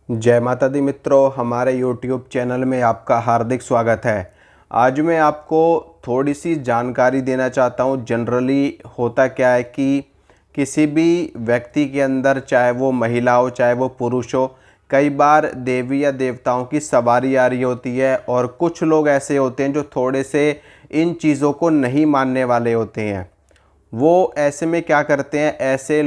जय माता दी मित्रों, हमारे YouTube चैनल में आपका हार्दिक स्वागत है। आज मैं आपको थोड़ी सी जानकारी देना चाहता हूँ। जनरली होता क्या है कि किसी भी व्यक्ति के अंदर, चाहे वो महिला हो चाहे वो पुरुष हो, कई बार देवी या देवताओं की सवारी आ रही होती है। और कुछ लोग ऐसे होते हैं जो थोड़े से इन चीज़ों को नहीं मानने वाले होते हैं। वो ऐसे में क्या करते हैं, ऐसे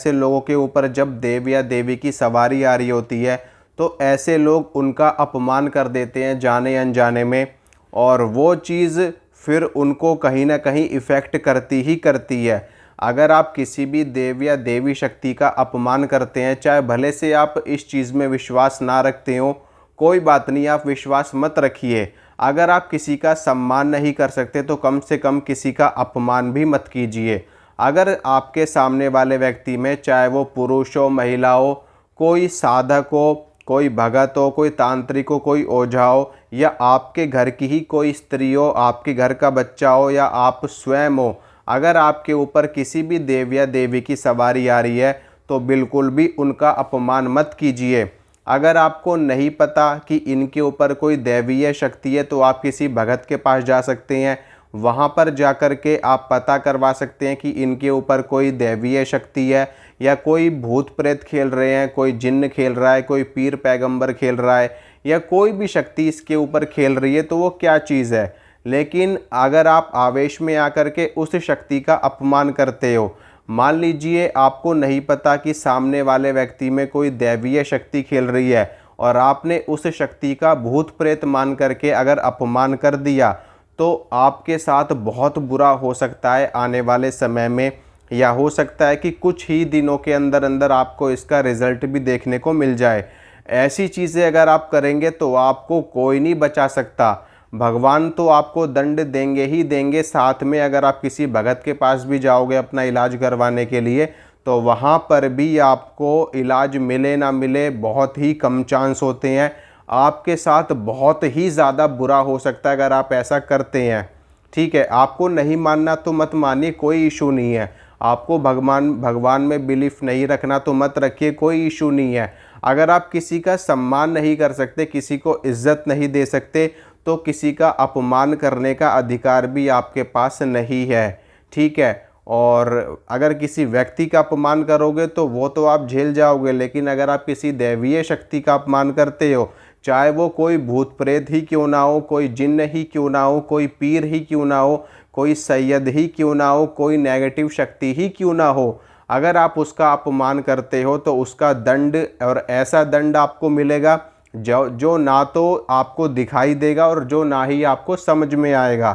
लोगों के ऊपर जब देव या देवी की सवारी आ रही होती है तो ऐसे लोग उनका अपमान कर देते हैं जाने अनजाने में। और वो चीज़ फिर उनको कहीं ना कहीं इफ़ेक्ट करती ही करती है। अगर आप किसी भी देव या देवी शक्ति का अपमान करते हैं, चाहे भले से आप इस चीज़ में विश्वास ना रखते हो, कोई बात नहीं, आप विश्वास मत रखिए। अगर आप किसी का सम्मान नहीं कर सकते तो कम से कम किसी का अपमान भी मत कीजिए। अगर आपके सामने वाले व्यक्ति में, चाहे वो पुरुष हो महिला हो, कोई साधक हो, कोई भगत हो, कोई तांत्रिक हो, कोई ओझा हो, या आपके घर की ही कोई स्त्री हो, आपके घर का बच्चा हो, या आप स्वयं हो, अगर आपके ऊपर किसी भी देव या देवी की सवारी आ रही है तो बिल्कुल भी उनका अपमान मत कीजिए। अगर आपको नहीं पता कि इनके ऊपर कोई दैवीय शक्ति है तो आप किसी भगत के पास जा सकते हैं। वहाँ पर जाकर के आप पता करवा सकते हैं कि इनके ऊपर कोई दैवीय शक्ति है, या कोई भूत प्रेत खेल रहे हैं, कोई जिन्न खेल रहा है, कोई पीर पैगंबर खेल रहा है, या कोई भी शक्ति इसके ऊपर खेल रही है, तो वो क्या चीज़ है। लेकिन अगर आप आवेश में आकर के उस शक्ति का अपमान करते हो, मान लीजिए आपको नहीं पता कि सामने वाले व्यक्ति में कोई दैवीय शक्ति खेल रही है, और आपने उस शक्ति का भूत प्रेत मान करके अगर अपमान कर दिया, तो आपके साथ बहुत बुरा हो सकता है आने वाले समय में। या हो सकता है कि कुछ ही दिनों के अंदर अंदर आपको इसका रिजल्ट भी देखने को मिल जाए। ऐसी चीज़ें अगर आप करेंगे तो आपको कोई नहीं बचा सकता। भगवान तो आपको दंड देंगे ही देंगे। साथ में अगर आप किसी भगत के पास भी जाओगे अपना इलाज करवाने के लिए, तो वहाँ पर भी आपको इलाज मिले ना मिले, बहुत ही कम चांस होते हैं। आपके साथ बहुत ही ज़्यादा बुरा हो सकता है अगर आप ऐसा करते हैं। ठीक है, आपको नहीं मानना तो मत मानिए, कोई इशू नहीं है। आपको भगवान भगवान में बिलीफ नहीं रखना तो मत रखिए, कोई इशू नहीं है। अगर आप किसी का सम्मान नहीं कर सकते, किसी को इज्जत नहीं दे सकते, तो किसी का अपमान करने का अधिकार भी आपके पास नहीं है। ठीक है, और अगर किसी व्यक्ति का अपमान करोगे तो वो तो आप झेल जाओगे, लेकिन अगर आप किसी दैवीय शक्ति का अपमान करते हो, चाहे वो कोई भूत प्रेत ही क्यों ना हो, कोई जिन्न ही क्यों ना हो, कोई पीर ही क्यों ना हो, कोई सैयद ही क्यों ना हो, कोई नेगेटिव शक्ति ही क्यों ना हो, अगर आप उसका अपमान करते हो तो उसका दंड, और ऐसा दंड आपको मिलेगा जो जो ना तो आपको दिखाई देगा और जो ना ही आपको समझ में आएगा।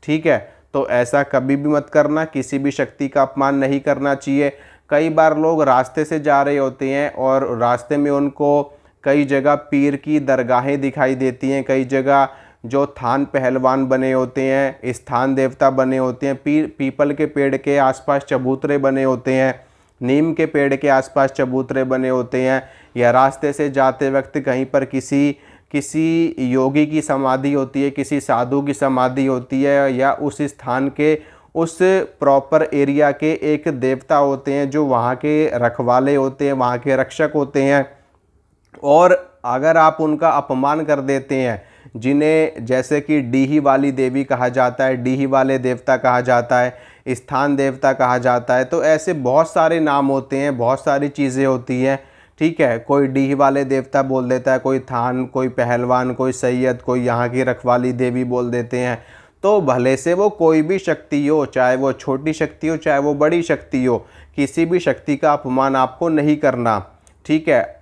ठीक है, तो ऐसा कभी भी मत करना, किसी भी शक्ति का अपमान नहीं करना चाहिए। कई बार लोग रास्ते से जा रहे होते हैं और रास्ते में उनको कई जगह पीर की दरगाहें दिखाई देती हैं, कई जगह जो थान पहलवान बने होते हैं, स्थान देवता बने होते हैं, पीपल के पेड़ के आसपास चबूतरे बने होते हैं, नीम के पेड़ के आसपास चबूतरे बने होते हैं, या रास्ते से जाते वक्त कहीं पर किसी किसी योगी की समाधि होती है, किसी साधु की समाधि होती है, या उस स्थान के उस प्रॉपर एरिया के एक देवता होते हैं जो वहाँ के रखवाले होते हैं, वहाँ के रक्षक होते हैं। और अगर आप उनका अपमान कर देते हैं, जिन्हें जैसे कि डीही वाली देवी कहा जाता है, डीही वाले देवता कहा जाता है, स्थान देवता कहा जाता है, तो ऐसे बहुत सारे नाम होते हैं, बहुत सारी चीज़ें होती हैं। ठीक है, कोई डीही वाले देवता बोल देता है, कोई थान, कोई पहलवान, कोई सैयद, कोई यहाँ की रखवाली देवी बोल देते हैं। तो भले से वो कोई भी शक्ति हो, चाहे वो छोटी शक्ति हो चाहे वो बड़ी शक्ति हो, किसी भी शक्ति का अपमान आपको नहीं करना। ठीक है,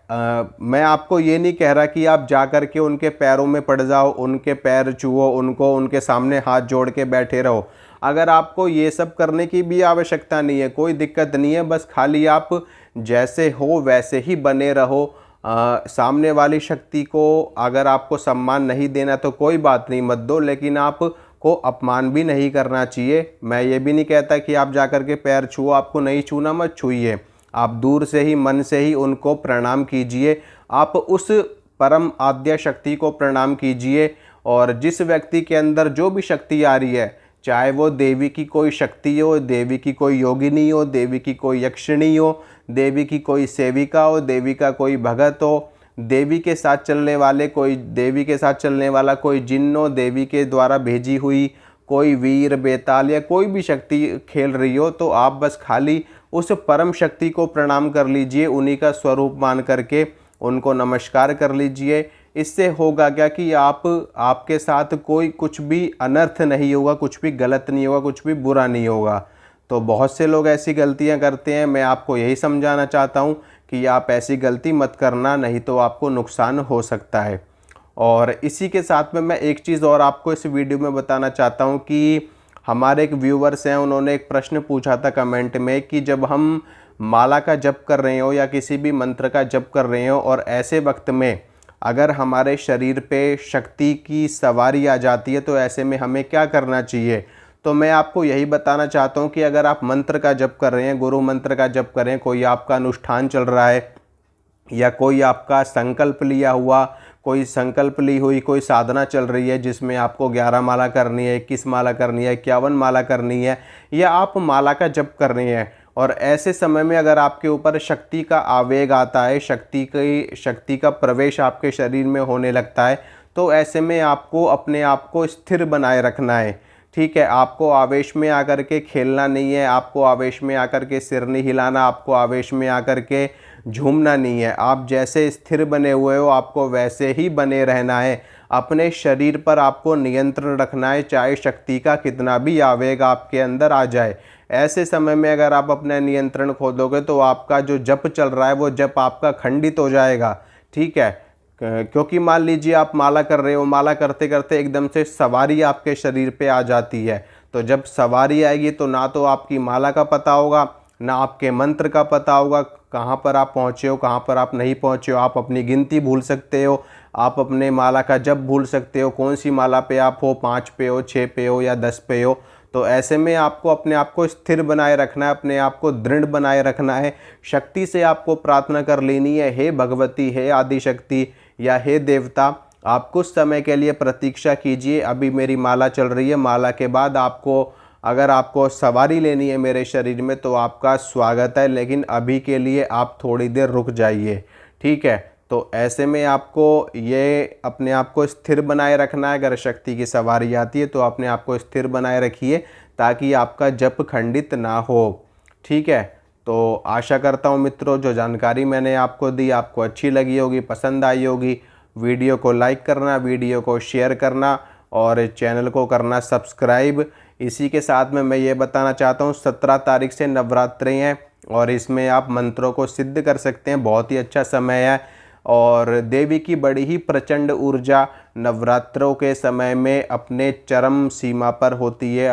मैं आपको ये नहीं कह रहा कि आप जा कर के उनके पैरों में पड़ जाओ, उनके पैर छुओ, उनको उनके सामने हाथ जोड़ के बैठे रहो। अगर आपको ये सब करने की भी आवश्यकता नहीं है, कोई दिक्कत नहीं है, बस खाली आप जैसे हो वैसे ही बने रहो। सामने वाली शक्ति को अगर आपको सम्मान नहीं देना तो कोई बात नहीं, मत दो, लेकिन आपको अपमान भी नहीं करना चाहिए। मैं ये भी नहीं कहता कि आप जा कर के पैर छुओ, आपको नहीं छूना मत छूइए, आप दूर से ही मन से ही उनको प्रणाम कीजिए। आप उस परम आद्य शक्ति को प्रणाम कीजिए। और जिस व्यक्ति के अंदर जो भी शक्ति आ रही है, चाहे वो देवी की कोई शक्ति हो, देवी की कोई योगिनी हो, देवी की कोई यक्षिणी हो, देवी की कोई सेविका हो, देवी का कोई भगत हो, देवी के साथ चलने वाला कोई जिन्नो, देवी के द्वारा भेजी हुई कोई वीर बेताल या कोई भी शक्ति खेल रही हो, तो आप बस खाली उस परम शक्ति को प्रणाम कर लीजिए, उन्हीं का स्वरूप मान करके उनको नमस्कार कर लीजिए। इससे होगा क्या कि आपके साथ कोई कुछ भी अनर्थ नहीं होगा, कुछ भी गलत नहीं होगा, कुछ भी बुरा नहीं होगा। तो बहुत से लोग ऐसी गलतियां करते हैं, मैं आपको यही समझाना चाहता हूं कि आप ऐसी गलती मत करना, नहीं तो आपको नुकसान हो सकता है। और इसी के साथ में मैं एक चीज़ और आपको इस वीडियो में बताना चाहता हूं कि हमारे एक व्यूवर्स हैं, उन्होंने एक प्रश्न पूछा था कमेंट में कि जब हम माला का जप कर रहे हो या किसी भी मंत्र का जप कर रहे हो और ऐसे वक्त में अगर हमारे शरीर पे शक्ति की सवारी आ जाती है, तो ऐसे में हमें क्या करना चाहिए। तो मैं आपको यही बताना चाहता हूँ कि अगर आप मंत्र का जप कर रहे हैं, गुरु मंत्र का जप कर रहे हैं, कोई आपका अनुष्ठान चल रहा है या कोई आपका संकल्प लिया हुआ, कोई संकल्प ली हुई कोई साधना चल रही है जिसमें आपको 11 माला करनी है, 21 माला करनी है, 51 माला करनी है, या आप माला का जप कर रहे हैं और ऐसे समय में अगर आपके ऊपर शक्ति का आवेग आता है, शक्ति का प्रवेश आपके शरीर में होने लगता है, तो ऐसे में आपको अपने आप को स्थिर बनाए रखना है। ठीक है, आपको आवेश में आकर के खेलना नहीं है, आपको आवेश में आकर के सिर नहीं हिलाना, आपको आवेश में आकर के झूमना नहीं है। आप जैसे स्थिर बने हुए हो आपको वैसे ही बने रहना है। अपने शरीर पर आपको नियंत्रण रखना है, चाहे शक्ति का कितना भी आवेग आपके अंदर आ जाए। ऐसे समय में अगर आप अपना नियंत्रण खो दोगे तो आपका जो जप चल रहा है वो जप आपका खंडित हो जाएगा। ठीक है, क्योंकि मान लीजिए आप माला कर रहे हो, माला करते करते एकदम से सवारी आपके शरीर पे आ जाती है, तो जब सवारी आएगी तो ना तो आपकी माला का पता होगा, ना आपके मंत्र का पता होगा, कहाँ पर आप पहुँचे हो, कहाँ पर आप नहीं पहुँचे हो। आप अपनी गिनती भूल सकते हो, आप अपने माला का जप भूल सकते हो, कौन सी माला पे आप हो, 5 पे हो, 6 पे हो या 10 पे हो। तो ऐसे में आपको अपने आप को स्थिर बनाए रखना है, अपने आप को दृढ़ बनाए रखना है। शक्ति से आपको प्रार्थना कर लेनी है, हे भगवती, हे आदिशक्ति या हे देवता, आप कुछ समय के लिए प्रतीक्षा कीजिए, अभी मेरी माला चल रही है, माला के बाद अगर आपको सवारी लेनी है मेरे शरीर में तो आपका स्वागत है, लेकिन अभी के लिए आप थोड़ी देर रुक जाइए। ठीक है, तो ऐसे में आपको ये अपने आप को स्थिर बनाए रखना है। अगर शक्ति की सवारी आती है तो अपने आप को स्थिर बनाए रखिए ताकि आपका जप खंडित ना हो। ठीक है, तो आशा करता हूँ मित्रों जो जानकारी मैंने आपको दी आपको अच्छी लगी होगी, पसंद आई होगी। वीडियो को लाइक करना, वीडियो को शेयर करना और चैनल को करना सब्सक्राइब। इसी के साथ में मैं ये बताना चाहता हूँ 17 तारीख से नवरात्रि हैं और इसमें आप मंत्रों को सिद्ध कर सकते हैं, बहुत ही अच्छा समय है। और देवी की बड़ी ही प्रचंड ऊर्जा नवरात्रों के समय में अपने चरम सीमा पर होती है,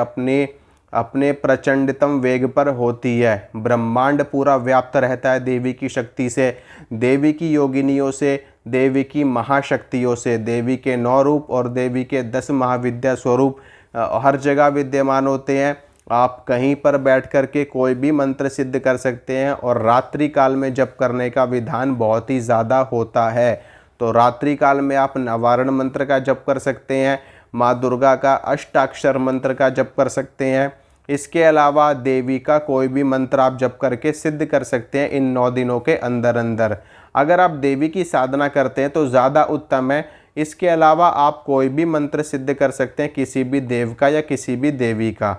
अपने प्रचंडतम वेग पर होती है। ब्रह्मांड पूरा व्याप्त रहता है देवी की शक्ति से, देवी की योगिनियों से, देवी की महाशक्तियों से। देवी के 9 रूप और देवी के 10 महाविद्या स्वरूप हर जगह विद्यमान होते हैं। आप कहीं पर बैठ कर के कोई भी मंत्र सिद्ध कर सकते हैं और रात्रि काल में जप करने का विधान बहुत ही ज़्यादा होता है। तो रात्रि काल में आप निवारण मंत्र का जप कर सकते हैं, माँ दुर्गा का अष्टाक्षर मंत्र का जप कर सकते हैं। इसके अलावा देवी का कोई भी मंत्र आप जप करके सिद्ध कर सकते हैं इन 9 दिनों के अंदर अंदर। अगर आप देवी की साधना करते हैं तो ज़्यादा उत्तम है। इसके अलावा आप कोई भी मंत्र सिद्ध कर सकते हैं, किसी भी देव का या किसी भी देवी का।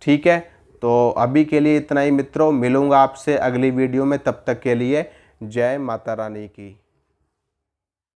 ठीक है, तो अभी के लिए इतना ही मित्रों, मिलूँगा आपसे अगली वीडियो में, तब तक के लिए जय माता रानी की।